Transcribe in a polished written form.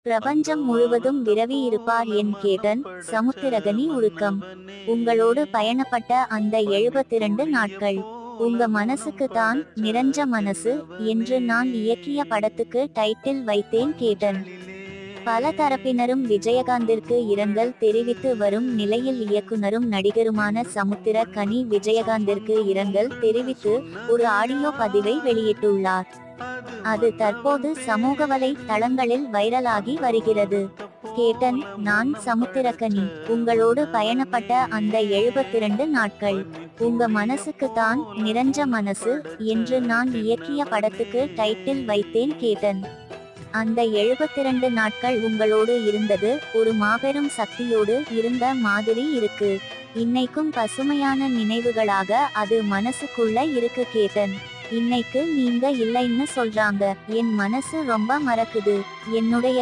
பிரபஞ்சம் முழுவதும் விரவி இருப்பார் என் கேட்டன். சமுத்திரகனி உருக்கம். உங்களோடு பயணப்பட்ட அந்த 72 நாட்கள். உங்க மனசுக்கு தான் நிறைஞ்ச மனசு என்று நான் இயக்கிய படத்துக்கு டைட்டில் வைத்தேன் கேட்டன். பல தரப்பினரும் விஜயகாந்திற்கு இரங்கல் தெரிவித்து வரும் நிலையில் இயக்குனரும் நடிகருமான சமுத்திரகனி விஜயகாந்திற்கு இரங்கல் தெரிவித்து ஒரு ஆடியோ பதிவை வெளியிட்டுள்ளார். அது தற்போது சமூக வலைத்தளங்களில் வைரலாகி வருகிறது. கேட்டன், நான் சமுத்திரகனி. உங்களோடு பயணப்பட்ட அந்த 72 நாட்கள். உங்க மனசுக்கு தான் நிறைஞ்ச மனசு என்று நான் இயக்கிய படத்துக்கு டைட்டில் வைத்தேன் கேட்டன். அந்த 72 நாட்கள் உங்களோடு இருந்தது ஒரு மாபெரும் சக்தியோடு இருந்த மாதிரி இருக்கு. இன்னைக்கும் பசுமையான நினைவுகளாக அது மனசுக்குள்ள இருக்கு கேட்டன். இன்னைக்கு நீங்க இல்லைன்னு சொல்றாங்க. என் மனசு ரொம்ப மறக்குது. என்னுடைய